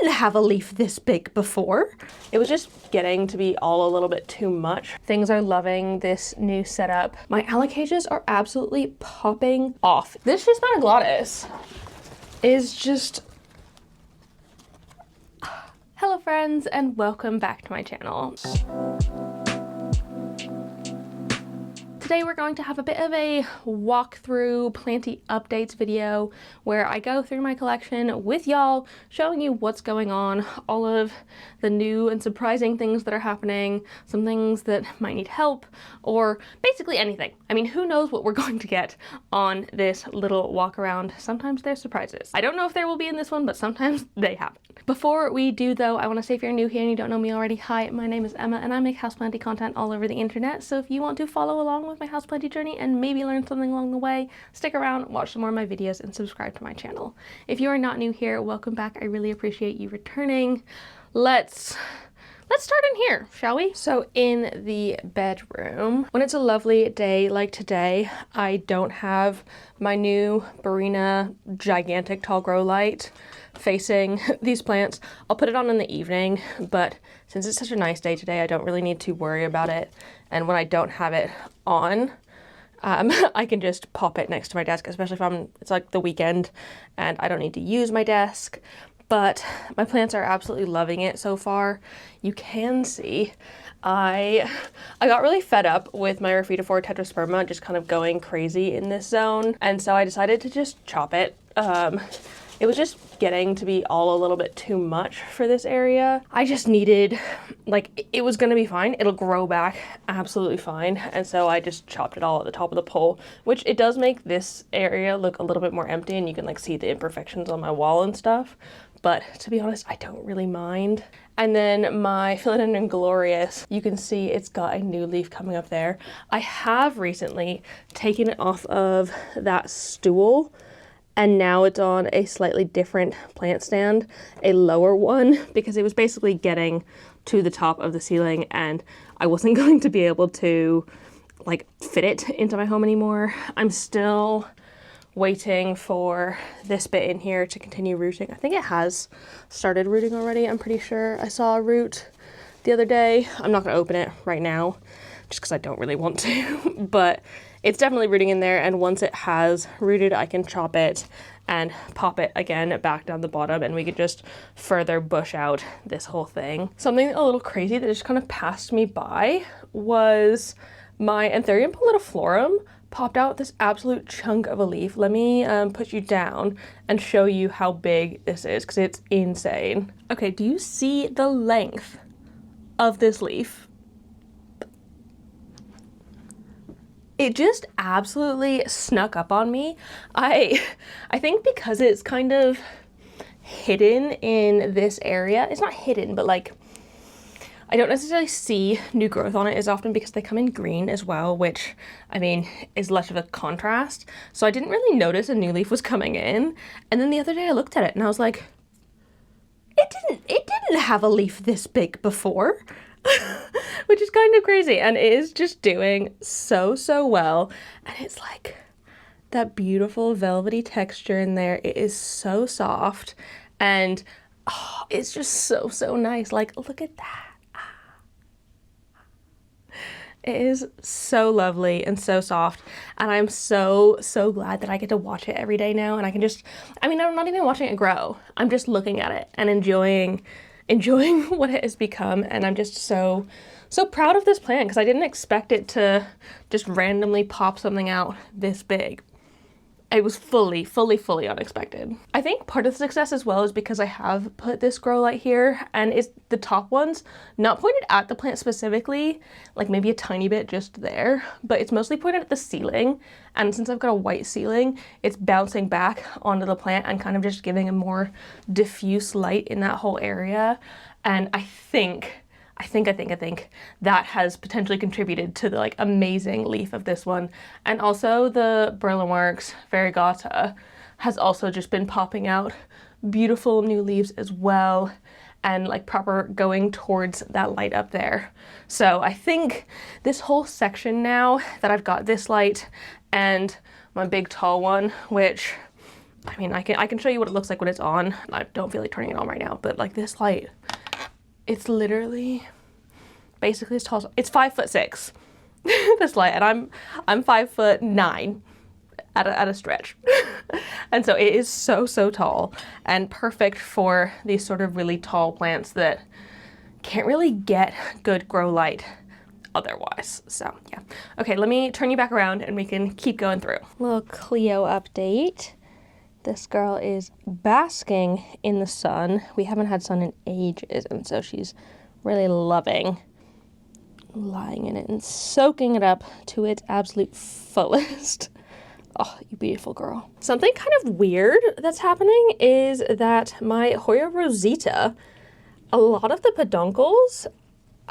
didn't have a leaf this big before. It was just getting to be all a little bit too much. Things are loving this new setup. My alocasias are absolutely popping off. This Shismata glottis is just... Hello friends, and welcome back to my channel. Today we're going to have a bit of a walkthrough planty updates video where I go through my collection with y'all, showing you what's going on, all of the new and surprising things that are happening, some things that might need help, or basically anything. I mean, who knows what we're going to get on this little walk around. Sometimes there's surprises. I don't know if there will be in this one, but sometimes they happen. Before we do though, I want to say if you're new here and you don't know me already, hi, my name is Emma and I make houseplanty content all over the internet, so if you want to follow along with my houseplanty journey and maybe learn something along the way, stick around, watch some more of my videos, and subscribe to my channel. If you are not new here, welcome back. I really appreciate you returning. Let's start in here, shall we? So in the bedroom, when it's a lovely day like today, I don't have my new Barina gigantic tall grow light facing these plants. I'll put it on in the evening, but since it's such a nice day today, I don't really need to worry about it. And when I don't have it on, I can just pop it next to my desk, especially if it's like the weekend and I don't need to use my desk. But my plants are absolutely loving it so far. You can see I got really fed up with my Rhaphidophora tetrasperma just kind of going crazy in this zone, and so I decided to just chop it. It was just getting to be all a little bit too much for this area. I just needed, like, it was gonna be fine. It'll grow back absolutely fine. And so I just chopped it all at the top of the pole, which it does make this area look a little bit more empty and you can like see the imperfections on my wall and stuff. But to be honest, I don't really mind. And then my Philodendron glorious, you can see it's got a new leaf coming up there. I have recently taken it off of that stool, and now it's on a slightly different plant stand, a lower one, because it was basically getting to the top of the ceiling and I wasn't going to be able to like fit it into my home anymore. I'm still waiting for this bit in here to continue rooting. I think it has started rooting already. I'm pretty sure I saw a root the other day. I'm not gonna open it right now just because I don't really want to, but it's definitely rooting in there, and once it has rooted, I can chop it and pop it again back down the bottom, and we could just further bush out this whole thing. Something a little crazy that just kind of passed me by was my Anthurium pallidiflorum popped out this absolute chunk of a leaf. Let me put you down and show you how big this is, because it's insane. Okay, do you see the length of this leaf? It just absolutely snuck up on me. I think because it's kind of hidden in this area. It's not hidden, but like, I don't necessarily see new growth on it as often because they come in green as well, which, I mean, is less of a contrast. So I didn't really notice a new leaf was coming in. And then the other day I looked at it and I was like, it didn't have a leaf this big before. Which is kind of crazy, and it is just doing so well, and it's like that beautiful velvety texture in there. It is so soft, and oh, it's just so nice. Like, look at that. It is so lovely and so soft, and I'm so glad that I get to watch it every day now, and I can just, I mean, I'm not even watching it grow. I'm just looking at it and enjoying what it has become, and I'm just so proud of this plant because I didn't expect it to just randomly pop something out this big. It was fully unexpected. I think part of the success as well is because I have put this grow light here, and it's the top ones not pointed at the plant specifically, like maybe a tiny bit just there, but it's mostly pointed at the ceiling. And since I've got a white ceiling, it's bouncing back onto the plant and kind of just giving a more diffuse light in that whole area. And I think that has potentially contributed to the like amazing leaf of this one. And also the Berlinworks variegata has also just been popping out beautiful new leaves as well, and like proper going towards that light up there. So I think this whole section now that I've got this light and my big tall one, which I mean, I can show you what it looks like when it's on. I don't feel like turning it on right now, but like this light, it's literally basically as tall as, it's 5'6", this light, and I'm 5'9" at a stretch. And so it is so tall and perfect for these sort of really tall plants that can't really get good grow light otherwise. So yeah. Okay, let me turn you back around and we can keep going through. Little Cleo update. This girl is basking in the sun. We haven't had sun in ages, and so she's really loving lying in it and soaking it up to its absolute fullest. Oh, you beautiful girl. Something kind of weird that's happening is that my Hoya rosita, a lot of the peduncles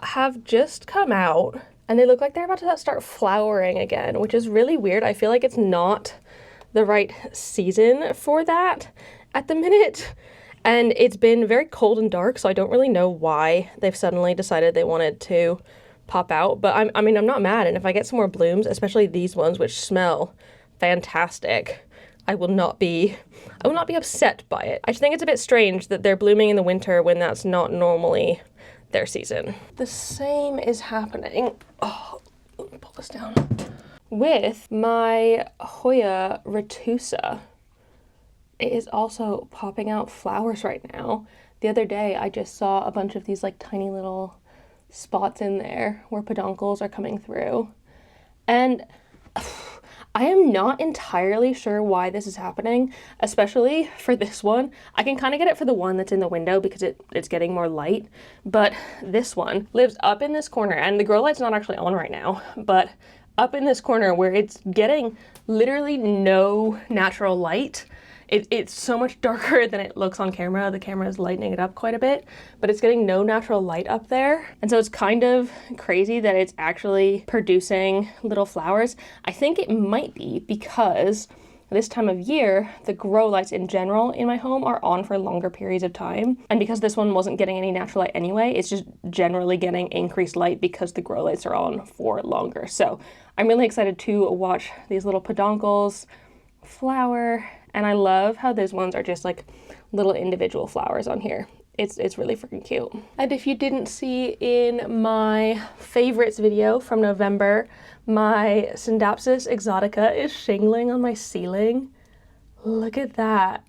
have just come out and they look like they're about to start flowering again, which is really weird. I feel like it's not the right season for that at the minute. And it's been very cold and dark, so I don't really know why they've suddenly decided they wanted to pop out. But I mean, I'm not mad. And if I get some more blooms, especially these ones, which smell fantastic, I will not be upset by it. I just think it's a bit strange that they're blooming in the winter when that's not normally their season. The same is happening. Oh, let me pull this down. With my Hoya retusa, it is also popping out flowers right now. The other day, I just saw a bunch of these like tiny little spots in there where peduncles are coming through. And I am not entirely sure why this is happening, especially for this one. I can kind of get it for the one that's in the window because it's getting more light, but this one lives up in this corner, and the grow light's not actually on right now, but up in this corner where it's getting literally no natural light. It's so much darker than it looks on camera. The camera is lightening it up quite a bit, but it's getting no natural light up there. And so it's kind of crazy that it's actually producing little flowers. I think it might be because this time of year, the grow lights in general in my home are on for longer periods of time. And because this one wasn't getting any natural light anyway, it's just generally getting increased light because the grow lights are on for longer. So I'm really excited to watch these little peduncles flower. And I love how those ones are just like little individual flowers on here. It's really freaking cute. And if you didn't see in my favorites video from November, my Scindapsus exotica is shingling on my ceiling. Look at that.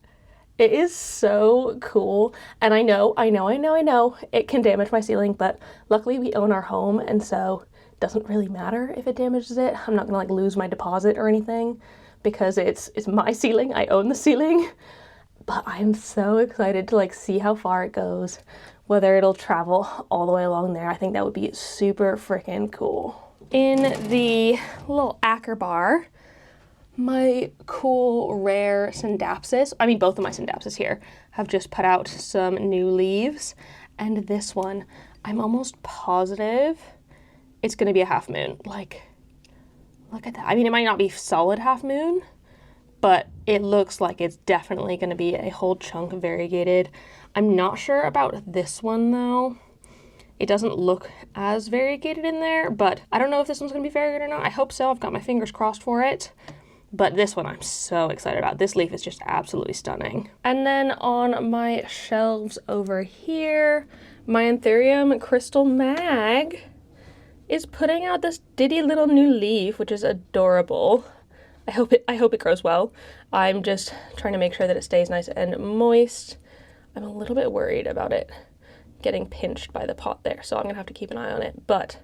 It is so cool. And I know, it can damage my ceiling, but luckily we own our home, and so it doesn't really matter if it damages it. I'm not gonna like lose my deposit or anything because it's my ceiling, I own the ceiling. But I'm so excited to like see how far it goes, whether it'll travel all the way along there. I think that would be super freaking cool. In the little Acker bar, my cool rare Scindapsus, I mean both of my Scindapsus here, have just put out some new leaves. And this one, I'm almost positive it's gonna be a half moon. Like, look at that. I mean, it might not be solid half moon, but it looks like it's definitely going to be a whole chunk of variegated. I'm not sure about this one though. It doesn't look as variegated in there, but I don't know if this one's going to be variegated or not. I hope so. I've got my fingers crossed for it. But this one I'm so excited about. This leaf is just absolutely stunning. And then on my shelves over here, my Anthurium Crystal Mag is putting out this ditty little new leaf, which is adorable. I hope it grows well. I'm just trying to make sure that it stays nice and moist. I'm a little bit worried about it getting pinched by the pot there, so I'm gonna have to keep an eye on it, but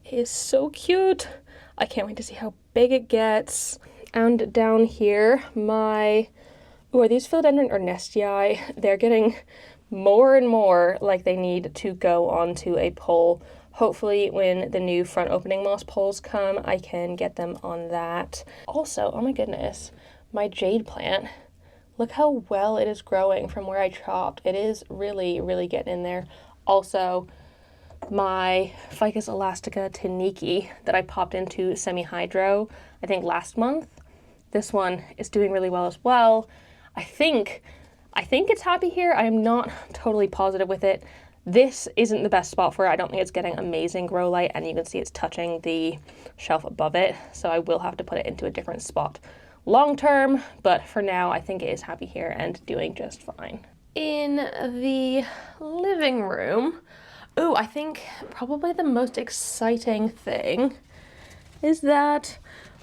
it is so cute. I can't wait to see how big it gets. And down here, are these Philodendron Ernestii? They're getting more and more like they need to go onto a pole. Hopefully when the new front opening moss poles come, I can get them on that. Also, oh my goodness, my jade plant, look how well it is growing from where I chopped. It is really, really getting in there. Also, my Ficus elastica Taniki that I popped into semi-hydro, I think last month, this one is doing really well as well. I think it's happy here. I'm not totally positive with it. This isn't the best spot for it. I don't think it's getting amazing grow light, and you can see it's touching the shelf above it, so I will have to put it into a different spot long term, but for now I think it is happy here and doing just fine. In the living room, ooh, I think probably the most exciting thing is that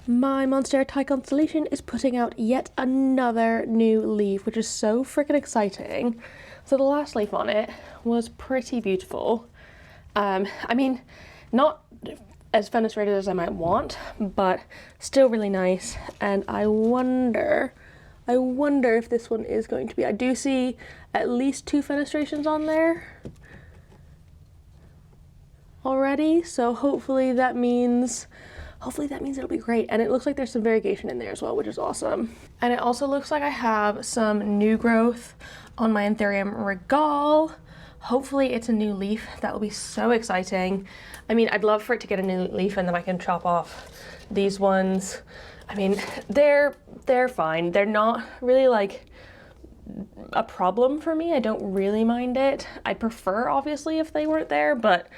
my Monstera Thai Constellation is putting out yet another new leaf, which is so freaking exciting. So the last leaf on it was pretty beautiful. I mean, not as fenestrated as I might want, but still really nice. And I wonder if this one is going to be. I do see at least 2 fenestrations on there already, so hopefully that means it'll be great. And it looks like there's some variegation in there as well, which is awesome. And it also looks like I have some new growth on my Anthurium regale. Hopefully it's a new leaf. That will be so exciting. I mean, I'd love for it to get a new leaf and then I can chop off these ones. I mean, they're fine. They're not really like a problem for me. I don't really mind it. I'd prefer obviously if they weren't there, but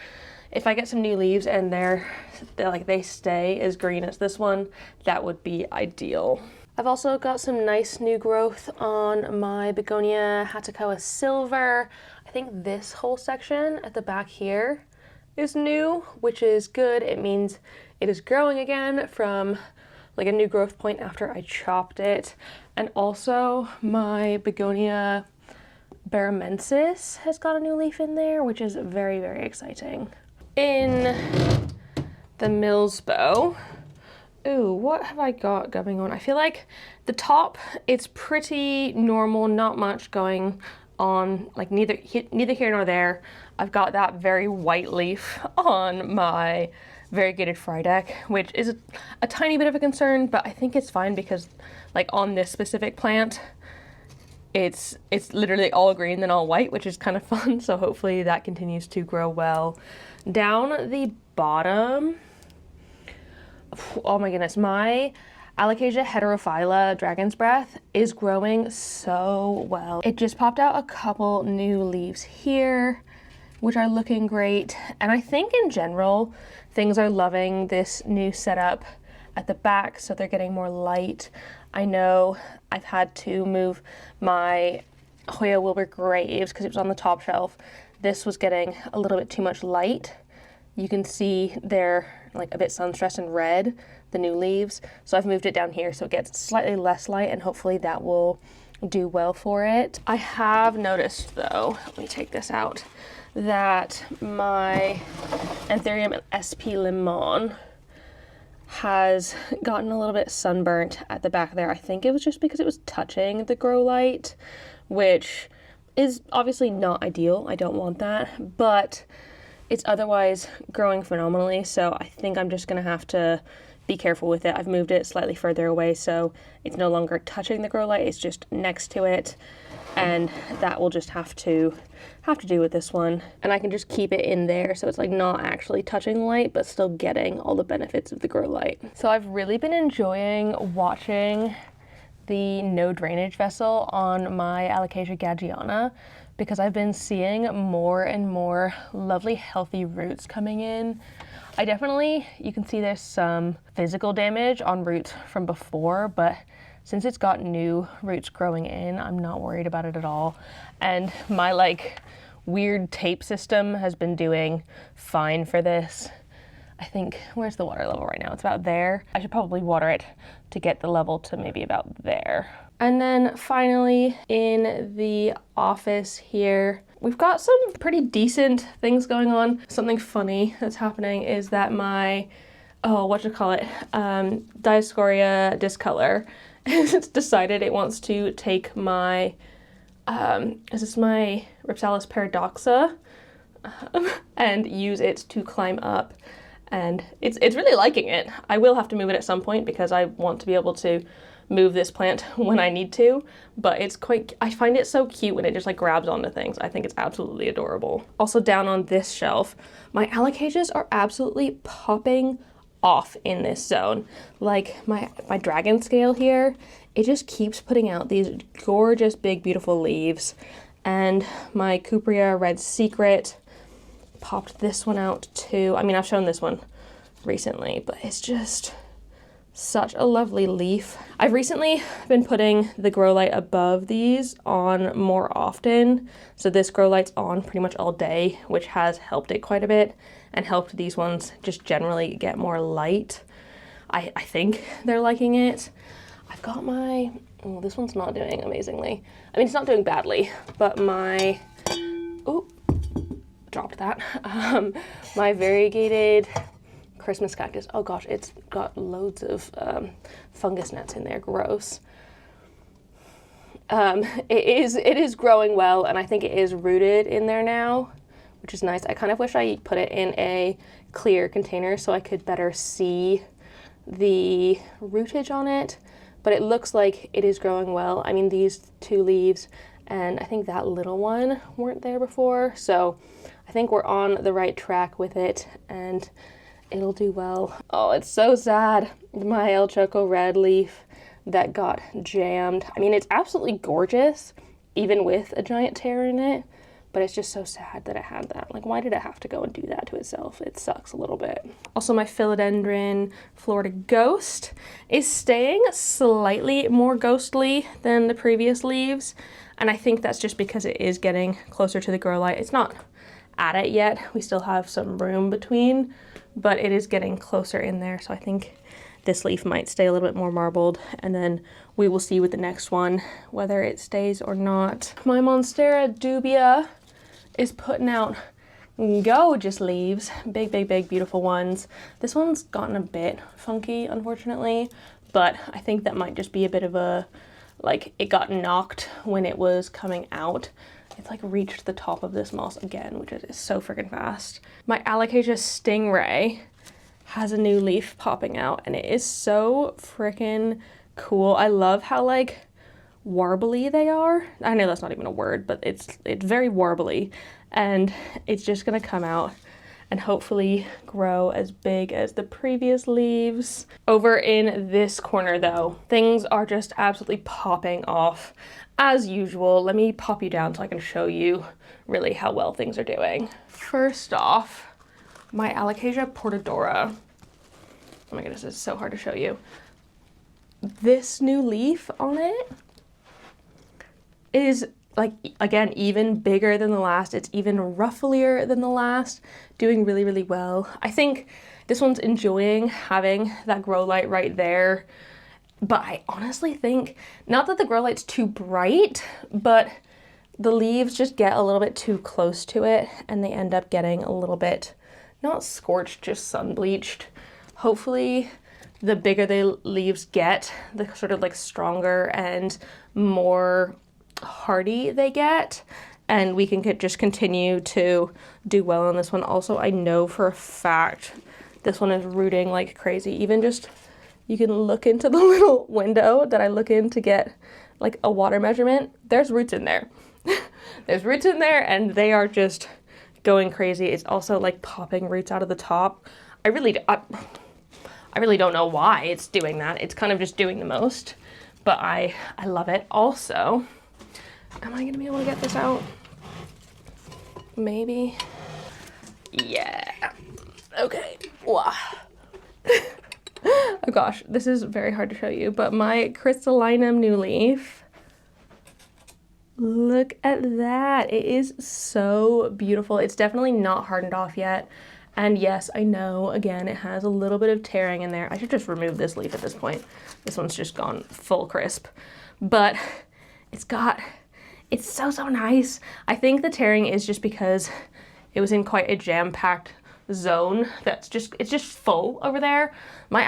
if I get some new leaves and they stay as green as this one, that would be ideal. I've also got some nice new growth on my Begonia Hatikoa Silver. I think this whole section at the back here is new, which is good. It means it is growing again from like a new growth point after I chopped it. And also my Begonia Barramensis has got a new leaf in there, which is very, very exciting. In the Milsbo, ooh, what have I got going on? I feel like the top, it's pretty normal, not much going on, like neither here nor there. I've got that very white leaf on my variegated Frydek, which is a tiny bit of a concern, but I think it's fine because like on this specific plant, it's literally all green then all white, which is kind of fun. So hopefully that continues to grow well. Down the bottom, oh my goodness, my Alocasia heterophylla Dragon's Breath is growing so well. It just popped out a couple new leaves here, which are looking great. And I think in general, things are loving this new setup at the back, so they're getting more light. I know I've had to move my Hoya Wilbur Graves because it was on the top shelf. This was getting a little bit too much light. You can see they're like a bit sun-stressed and red, the new leaves. So I've moved it down here so it gets slightly less light, and hopefully that will do well for it. I have noticed though, let me take this out, that my Anthurium SP Limon has gotten a little bit sunburnt at the back there. I think it was just because it was touching the grow light, which is obviously not ideal. I don't want that, but it's otherwise growing phenomenally. So I think I'm just gonna have to be careful with it. I've moved it slightly further away, so it's no longer touching the grow light, it's just next to it. And that will just have to do with this one. And I can just keep it in there so it's like not actually touching the light, but still getting all the benefits of the grow light. So I've really been enjoying watching the no drainage vessel on my Alocasia Gaggiana because I've been seeing more and more lovely healthy roots coming in. I definitely, you can see there's some physical damage on roots from before, but since it's got new roots growing in, I'm not worried about it at all. And my like weird tape system has been doing fine for this. I think, where's the water level right now? It's about there. I should probably water it to get the level to maybe about there. And then finally in the office here, we've got some pretty decent things going on. Something funny that's happening is that my, Dioscorea discolor has decided it wants to take my, is this my Ripsalis paradoxa, and use it to climb up. And it's really liking it. I will have to move it at some point because I want to be able to move this plant when I need to, but I find it so cute when it just like grabs onto things. I think it's absolutely adorable. Also down on this shelf, my Alocasias are absolutely popping off in this zone. Like my dragon scale here, it just keeps putting out these gorgeous, big, beautiful leaves. And my Cuprea Red Secret popped this one out too. I mean, I've shown this one recently, but it's just Such a lovely leaf. I've recently been putting the grow light above these on more often. So this grow light's on pretty much all day, which has helped it quite a bit and helped these ones just generally get more light. I think they're liking it. I've got my, oh, this one's not doing amazingly. I mean, it's not doing badly, but my, oh, dropped that. My variegated Christmas cactus. Oh gosh, it's got loads of fungus gnats in there. Gross. It is growing well, and I think it is rooted in there now, which is nice. I kind of wish I put it in a clear container so I could better see the rootage on it, but it looks like it is growing well. I mean, these two leaves and I think that little one weren't there before, so I think we're on the right track with it, and it'll do well. Oh, it's so sad. My El Choco red leaf that got jammed. I mean, it's absolutely gorgeous, even with a giant tear in it, but it's just so sad that it had that. Like, why did it have to go and do that to itself? It sucks a little bit. Also, my Philodendron Florida Ghost is staying slightly more ghostly than the previous leaves, and I think that's just because it is getting closer to the grow light. It's not at it yet. We still have some room between, but it is getting closer in there, so I think this leaf might stay a little bit more marbled, and then we will see with the next one whether it stays or not. My Monstera dubia is putting out gorgeous leaves, big, big, big, beautiful ones. This one's gotten a bit funky, unfortunately, but I think that might just be a bit of a, like, it got knocked when it was coming out. It's like reached the top of this moss again, which is so freaking fast. My Alocasia Stingray has a new leaf popping out, and it is so freaking cool. I love how, like, warbly they are. I know that's not even a word, but it's very warbly, and it's just gonna come out and hopefully grow as big as the previous leaves. Over in this corner though, things are just absolutely popping off as usual. Let me pop you down so I can show you really how well things are doing. First off, my Alocasia Portadora. Oh my goodness, it's so hard to show you. This new leaf on it is, like, again, even bigger than the last. It's even rufflier than the last, doing really, really well. I think this one's enjoying having that grow light right there, but I honestly think, not that the grow light's too bright, but the leaves just get a little bit too close to it, and they end up getting a little bit, not scorched, just sun bleached. Hopefully, the bigger the leaves get, the sort of like stronger and more hardy they get, and we can just continue to do well on this one. Also, I know for a fact this one is rooting like crazy. Even just, you can look into the little window that I look in to get like a water measurement. There's roots in there. There's roots in there, and they are just going crazy. It's also like popping roots out of the top. I really don't know why it's doing that. It's kind of just doing the most, but I love it. Also, am I gonna be able to get this out? Maybe. Yeah. Okay. Wow. Oh gosh, this is very hard to show you, but my Crystallinum new leaf, look at that. It is so beautiful. It's definitely not hardened off yet. And yes, I know, again, it has a little bit of tearing in there. I should just remove this leaf at this point. This one's just gone full crisp. But it's so, so nice. I think the tearing is just because it was in quite a jam-packed zone it's just full over there. My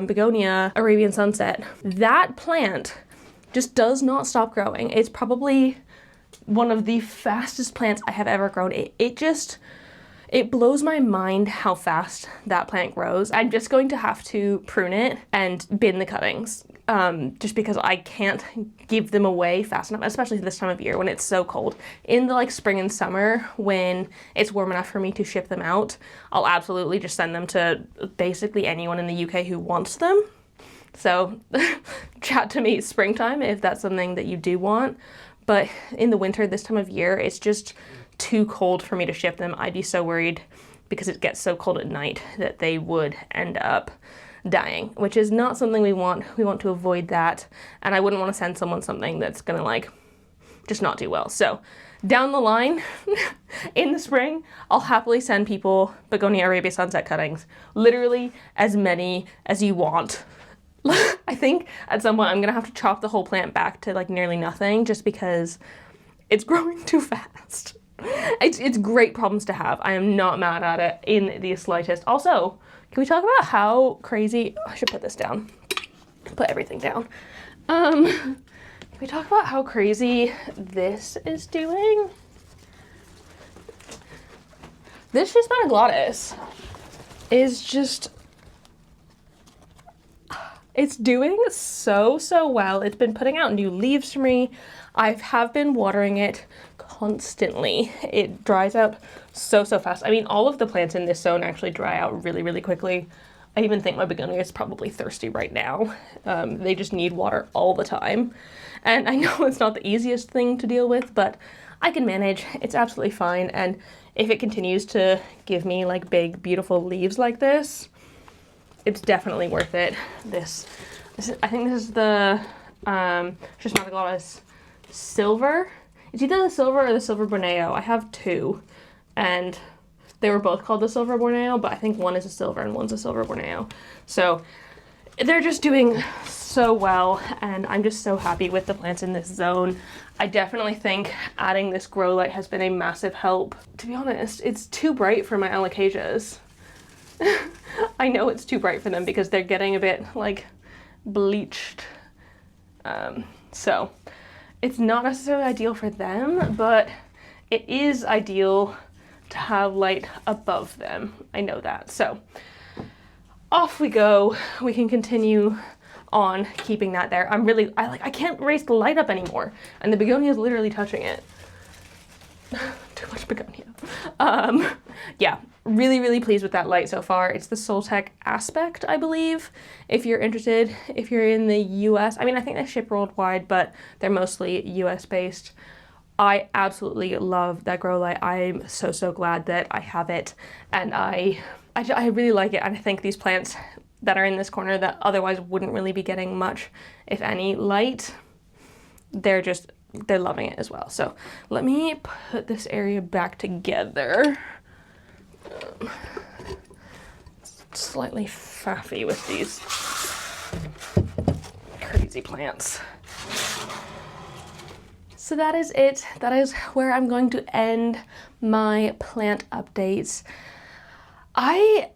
Begonia Arabian Sunset, that plant just does not stop growing. It's probably one of the fastest plants I have ever grown. It blows my mind how fast that plant grows. I'm just going to have to prune it and bin the cuttings, just because I can't give them away fast enough, especially this time of year when it's so cold. In the like spring and summer, when it's warm enough for me to ship them out, I'll absolutely just send them to basically anyone in the UK who wants them. So chat to me springtime if that's something that you do want. But in the winter, this time of year, it's just too cold for me to ship them. I'd be so worried because it gets so cold at night that they would end up dying, which is not something we want. We want to avoid that, and I wouldn't want to send someone something that's gonna like just not do well. So down the line, in the spring, I'll happily send people Begonia Arabia Sunset cuttings, literally as many as you want. I think at some point I'm gonna have to chop the whole plant back to like nearly nothing just because it's growing too fast. It's great problems to have. I am not mad at it in the slightest. Also, can we talk about how crazy, I should put this down, put everything down. Can we talk about how crazy this is doing? This Schismata glottis is just, it's doing so well. It's been putting out new leaves for me. I have been watering it constantly. It dries out so fast. I mean, all of the plants in this zone actually dry out really quickly. I even think my begonia is probably thirsty right now. They just need water all the time. And I know it's not the easiest thing to deal with, but I can manage. It's absolutely fine. And if it continues to give me like big, beautiful leaves like this, it's definitely worth it. This is, I think this is the Schismata glottis silver. It's either the silver or the silver Borneo. I have two, and they were both called the silver Borneo, but I think one is a silver and one's a silver Borneo. So they're just doing so well, and I'm just so happy with the plants in this zone. I definitely think adding this grow light has been a massive help. To be honest, it's too bright for my alocasias. I know it's too bright for them because they're getting a bit like bleached. So it's not necessarily ideal for them, but it is ideal to have light above them. I know that. So off we go. We can continue on keeping that there. I can't raise the light up anymore, and the begonia is literally touching it. Too much begonia. Yeah, really pleased with that light so far. It's the Soltech Aspect, I believe, if you're interested, if you're in the US. I mean, I think they ship worldwide, but they're mostly US based. I absolutely love that grow light. I'm so glad that I have it, and I really like it. And I think these plants that are in this corner that otherwise wouldn't really be getting much, if any, light, they're loving it as well. So let me put this area back together. Slightly faffy with these crazy plants. So that is it. That is where I'm going to end my plant updates. I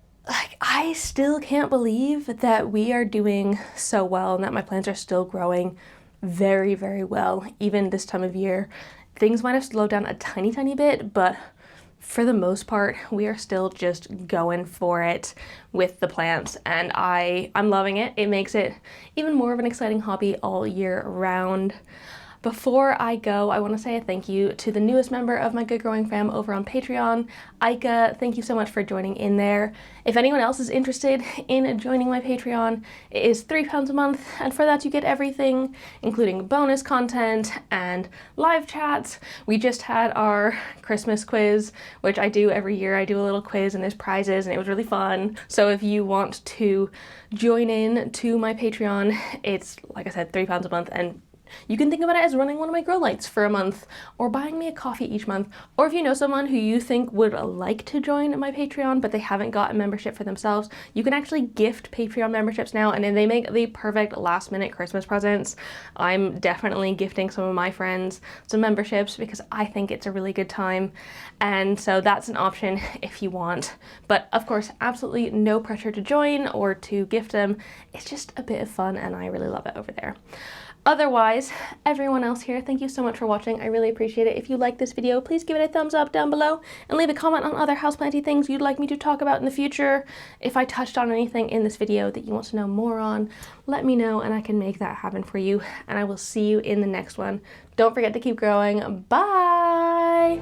still can't believe that we are doing so well and that my plants are still growing very well, even this time of year. Things might have slowed down a tiny bit, but for the most part, we are still just going for it with the plants, and I'm loving it. It makes it even more of an exciting hobby all year round. Before I go, I want to say a thank you to the newest member of my Good Growing fam over on Patreon, Aika. Thank you so much for joining in there. If anyone else is interested in joining my Patreon, it is £3 a month, and for that you get everything, including bonus content and live chats. We just had our Christmas quiz, which I do every year. I do a little quiz and there's prizes, and it was really fun. So if you want to join in to my Patreon, it's, like I said, £3 a month, and you can think about it as running one of my grow lights for a month, or buying me a coffee each month. Or if you know someone who you think would like to join my Patreon but they haven't got a membership for themselves, you can actually gift Patreon memberships now, and then they make the perfect last minute Christmas presents. I'm definitely gifting some of my friends some memberships because I think it's a really good time, and so that's an option if you want. But of course, absolutely no pressure to join or to gift them. It's just a bit of fun, and I really love it over there. Otherwise, everyone else here, thank you so much for watching. I really appreciate it. If you like this video, please give it a thumbs up down below and leave a comment on other houseplanty things you'd like me to talk about in the future. If I touched on anything in this video that you want to know more on, let me know and I can make that happen for you. And I will see you in the next one. Don't forget to keep growing. Bye!